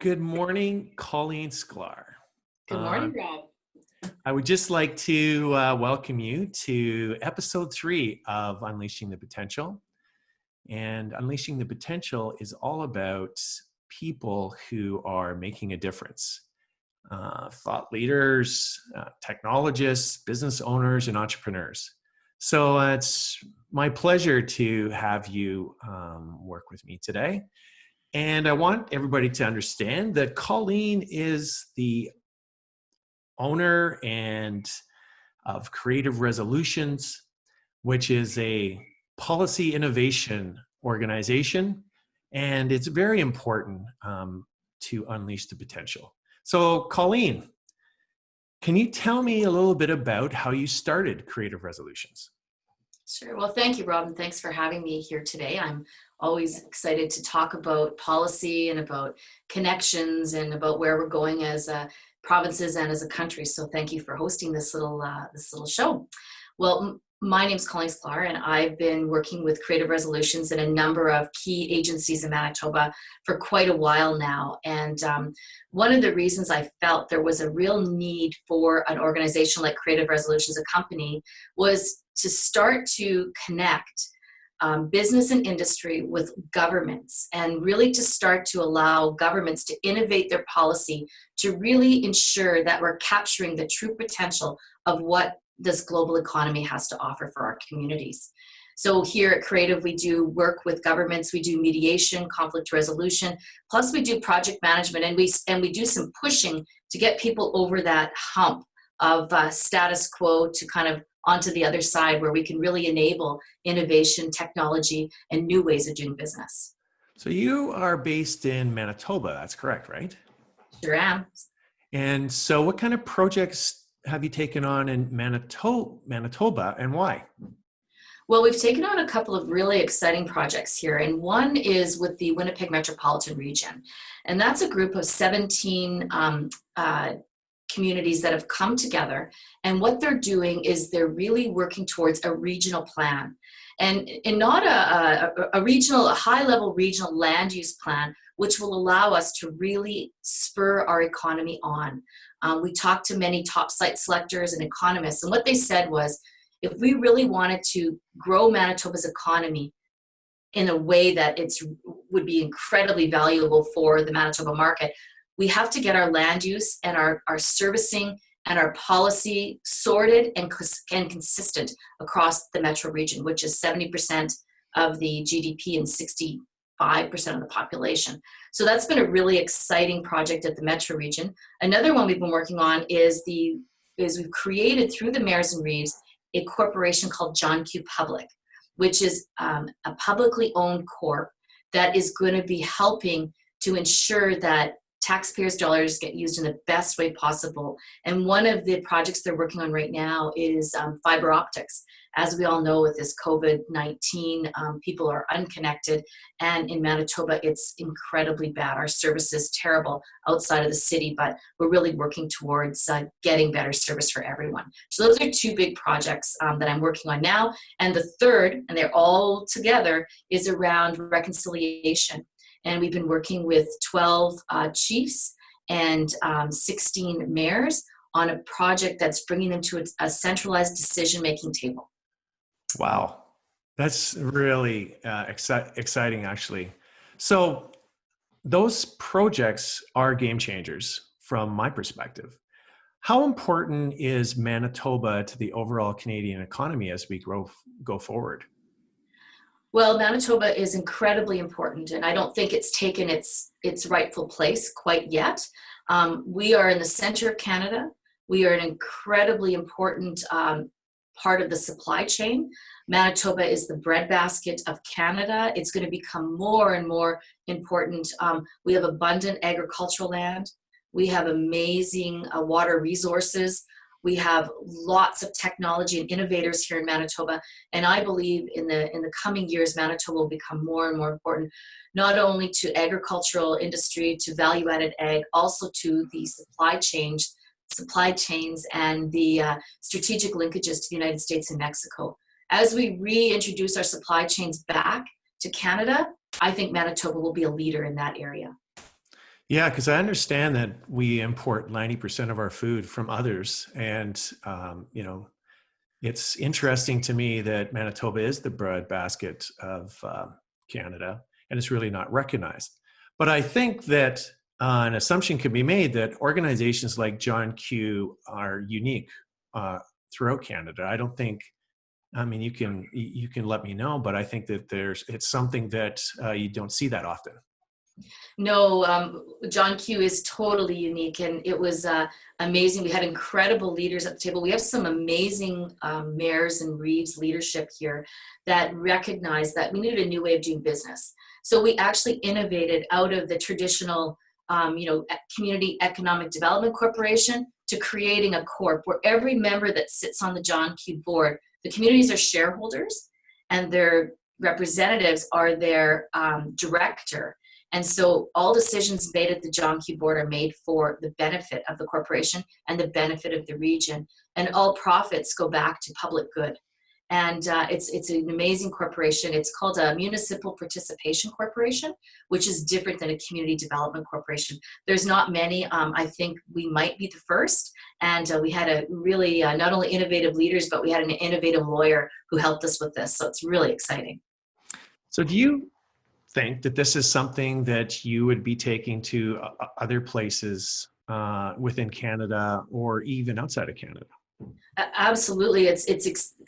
Good morning, Colleen Sklar. Good morning, Rob. I would just like to welcome you to episode 3 of Unleashing the Potential. And Unleashing the Potential is all about people who are making a difference. Thought leaders, technologists, business owners, and entrepreneurs. So it's my pleasure to have you work with me today. And I want everybody to understand that Colleen is the owner and of Creative Resolutions, which is a policy innovation organization. And it's very important to unleash the potential. So Colleen, can you tell me a little bit about how you started Creative Resolutions? Sure. Well, thank you, Rob, and thanks for having me here today. I'm always excited to talk about policy and about connections and about where we're going as provinces and as a country. So thank you for hosting this little show. Well, my name's Colleen Sklar, and I've been working with Creative Resolutions in a number of key agencies in Manitoba for quite a while now. And one of the reasons I felt there was a real need for an organization like Creative Resolutions, a company, was to start to connect business and industry with governments, and really to start to allow governments to innovate their policy to really ensure that we're capturing the true potential of what this global economy has to offer for our communities. So here at Creative, we do work with governments, we do mediation, conflict resolution, plus we do project management, and we do some pushing to get people over that hump of status quo to kind of onto the other side, where we can really enable innovation, technology, and new ways of doing business. So you are based in Manitoba, that's correct, right? Sure am. And so what kind of projects have you taken on in Manitoba, and why? Well, we've taken on a couple of really exciting projects here, and one is with the Winnipeg Metropolitan Region. And that's a group of 17 communities that have come together, and what they're doing is they're really working towards a regional plan, and not a high-level regional land use plan, which will allow us to really spur our economy on. We talked to many top site selectors and economists, and what they said was, if we really wanted to grow Manitoba's economy in a way that would be incredibly valuable for the Manitoba market, we have to get our land use and our servicing and our policy sorted and consistent across the metro region, which is 70% of the GDP and 65% of the population. So that's been a really exciting project at the metro region. Another one we've been working on is we've created through the mayors and reeves a corporation called John Q. Public, which is a publicly owned corp that is going to be helping to ensure that taxpayers' dollars get used in the best way possible. And one of the projects they're working on right now is fiber optics. As we all know, with this COVID-19, people are unconnected, and in Manitoba, it's incredibly bad. Our service is terrible outside of the city, but we're really working towards getting better service for everyone. So those are two big projects that I'm working on now. And the third, and they're all together, is around reconciliation. And we've been working with 12 chiefs and 16 mayors on a project that's bringing them to a centralized decision-making table. Wow, that's really exciting, actually. So those projects are game changers from my perspective. How important is Manitoba to the overall Canadian economy as we go forward? Well, Manitoba is incredibly important, and I don't think it's taken its rightful place quite yet. We are in the center of Canada. We are an incredibly important part of the supply chain. Manitoba is the breadbasket of Canada. It's going to become more and more important. We have abundant agricultural land. We have amazing water resources. We have lots of technology and innovators here in Manitoba, and I believe in the coming years, Manitoba will become more and more important, not only to agricultural industry, to value-added ag, also to the supply chains and the strategic linkages to the United States and Mexico. As we reintroduce our supply chains back to Canada, I think Manitoba will be a leader in that area. Yeah, because I understand that we import 90% of our food from others. And, it's interesting to me that Manitoba is the breadbasket of Canada, and it's really not recognized. But I think that an assumption can be made that organizations like John Q are unique throughout Canada. I don't think. I mean, you can let me know, but I think that it's something that you don't see that often. No, John Q is totally unique, and it was amazing. We had incredible leaders at the table. We have some amazing mayors and reeves leadership here that recognized that we needed a new way of doing business. So we actually innovated out of the traditional, Community Economic Development Corporation to creating a corp where every member that sits on the John Q board, the communities are shareholders, and their representatives are their director. And so all decisions made at the John Q board are made for the benefit of the corporation and the benefit of the region. And all profits go back to public good. And it's an amazing corporation. It's called a Municipal Participation Corporation, which is different than a Community Development Corporation. There's not many. I think we might be the first. And we had a really not only innovative leaders, but we had an innovative lawyer who helped us with this. So it's really exciting. So do you think that this is something that you would be taking to other places within Canada or even outside of Canada? Absolutely. It's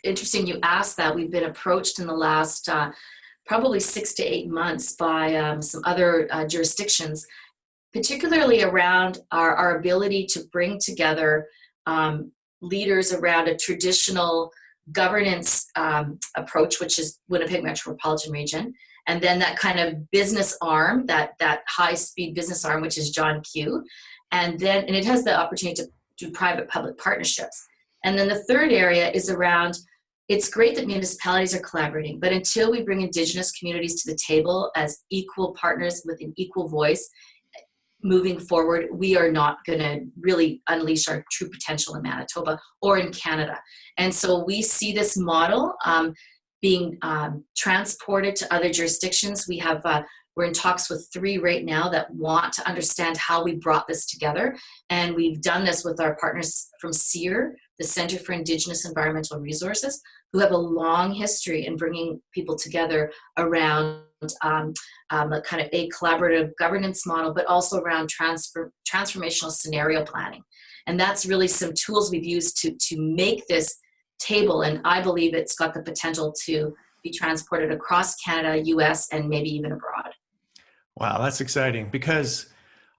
interesting you asked that. We've been approached in the last probably 6 to 8 months by some other jurisdictions, particularly around our ability to bring together leaders around a traditional governance approach, which is Winnipeg Metropolitan Region, and then that kind of business arm, that high-speed business arm, which is John Q, and it has the opportunity to do private-public partnerships. And then the third area is around, it's great that municipalities are collaborating, but until we bring Indigenous communities to the table as equal partners with an equal voice, moving forward, we are not going to really unleash our true potential in Manitoba or in Canada. And so we see this model being transported to other jurisdictions. We're in talks with 3 right now that want to understand how we brought this together. And we've done this with our partners from CEAR, the Center for Indigenous Environmental Resources, who have a long history in bringing people together around a kind of a collaborative governance model, but also around transformational scenario planning. And that's really some tools we've used to make this table. And I believe it's got the potential to be transported across Canada, US, and maybe even abroad. Wow, that's exciting because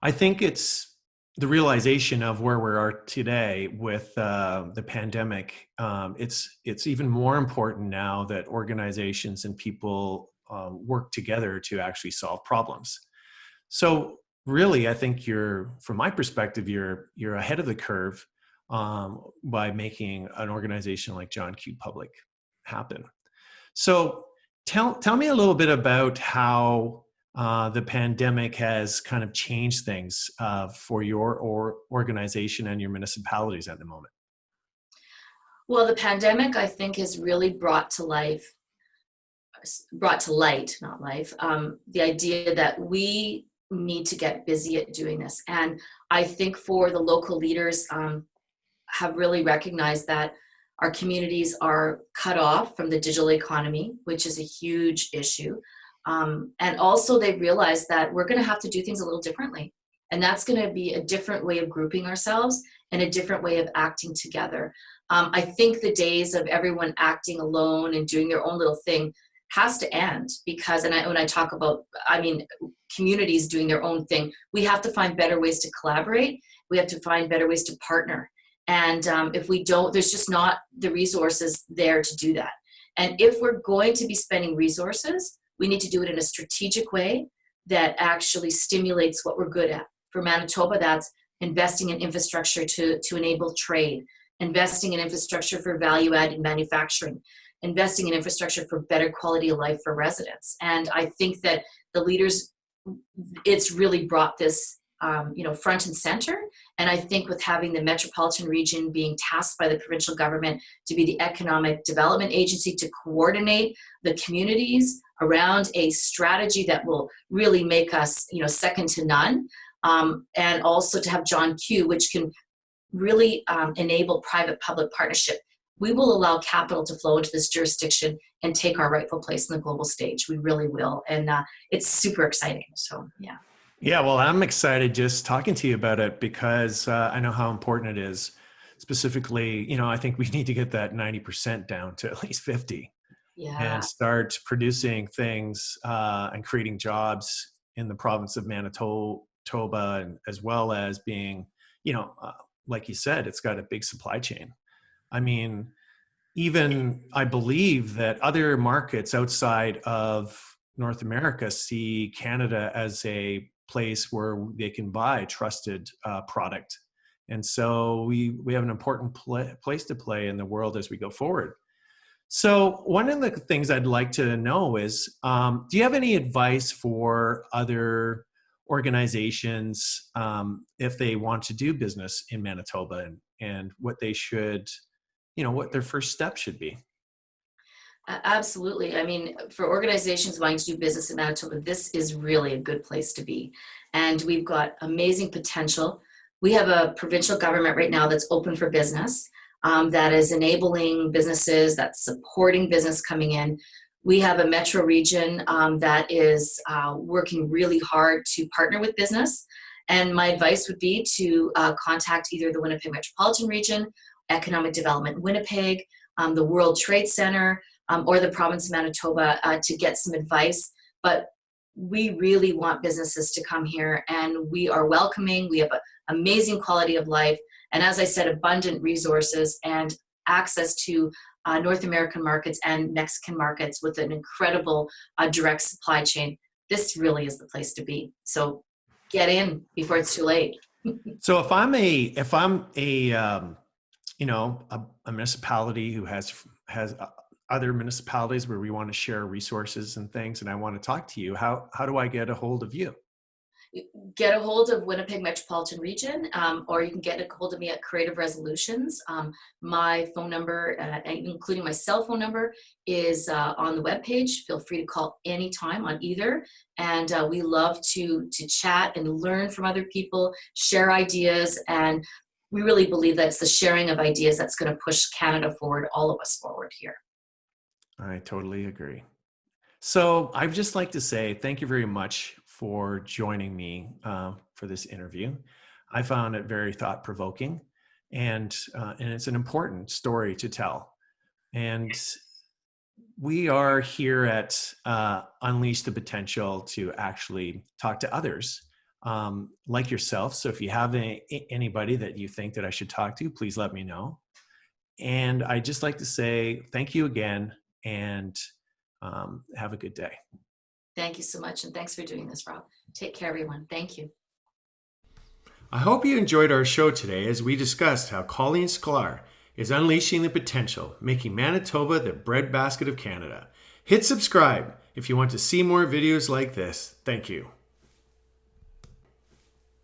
I think it's the realization of where we are today with the pandemic. It's even more important now that organizations and people work together to actually solve problems. So really, I think from my perspective, you're ahead of the curve by making an organization like John Q Public happen. So tell me a little bit about how the pandemic has kind of changed things for your organization and your municipalities at the moment. Well, the pandemic, I think, has really brought to light, not life, the idea that we need to get busy at doing this. And I think for the local leaders have really recognized that our communities are cut off from the digital economy, which is a huge issue. And also they realize that we're going to have to do things a little differently. And that's going to be a different way of grouping ourselves and a different way of acting together. I think the days of everyone acting alone and doing their own little thing has to end because, when I talk about, communities doing their own thing, we have to find better ways to collaborate. We have to find better ways to partner. And if we don't, there's just not the resources there to do that. And if we're going to be spending resources, we need to do it in a strategic way that actually stimulates what we're good at. For Manitoba, that's investing in infrastructure to enable trade, investing in infrastructure for value-added manufacturing, investing in infrastructure for better quality of life for residents. And I think that the leaders, it's really brought this front and center. And I think with having the metropolitan region being tasked by the provincial government to be the economic development agency to coordinate the communities around a strategy that will really make us, second to none, and also to have John Q, which can really enable private-public partnership. We will allow capital to flow into this jurisdiction and take our rightful place in the global stage. We really will. And it's super exciting. So, yeah. Yeah, well, I'm excited just talking to you about it because I know how important it is. Specifically, I think we need to get that 90% down to at least 50 Yeah. and start producing things and creating jobs in the province of Manitoba, and as well as being, like you said, it's got a big supply chain. I mean, even I believe that other markets outside of North America see Canada as a place where they can buy trusted product. And so we have an important place to play in the world as we go forward. So one of the things I'd like to know is, do you have any advice for other organizations if they want to do business in Manitoba, and what they should, what their first step should be? Absolutely. I mean, for organizations wanting to do business in Manitoba, this is really a good place to be. And we've got amazing potential. We have a provincial government right now that's open for business, that is enabling businesses, that's supporting business coming in. We have a metro region that is working really hard to partner with business. And my advice would be to contact either the Winnipeg Metropolitan Region, Economic Development Winnipeg, the World Trade Center, or the province of Manitoba to get some advice. But we really want businesses to come here, and we are welcoming. We have an amazing quality of life. And as I said, abundant resources and access to North American markets and Mexican markets with an incredible direct supply chain. This really is the place to be. So get in before it's too late. So if I'm a municipality who has other municipalities where we want to share resources and things, and I want to talk to you, how do I get a hold of you? Get a hold of Winnipeg Metropolitan Region, or you can get a hold of me at Creative Resolutions. My phone number, including my cell phone number, is on the webpage. Feel free to call anytime on either. And we love to chat and learn from other people, share ideas, and we really believe that it's the sharing of ideas that's going to push Canada forward, all of us forward here. I totally agree. So I'd just like to say thank you very much for joining me for this interview. I found it very thought-provoking, and it's an important story to tell. And we are here at Unleash the Potential to actually talk to others like yourself. So if you have anybody that you think that I should talk to, please let me know. And I'd just like to say thank you again, and have a good day. Thank you so much, and thanks for doing this, Rob. Take care, everyone. Thank you. I hope you enjoyed our show today as we discussed how Colleen Sklar is unleashing the potential, making Manitoba the breadbasket of Canada. Hit subscribe if you want to see more videos like this. Thank you.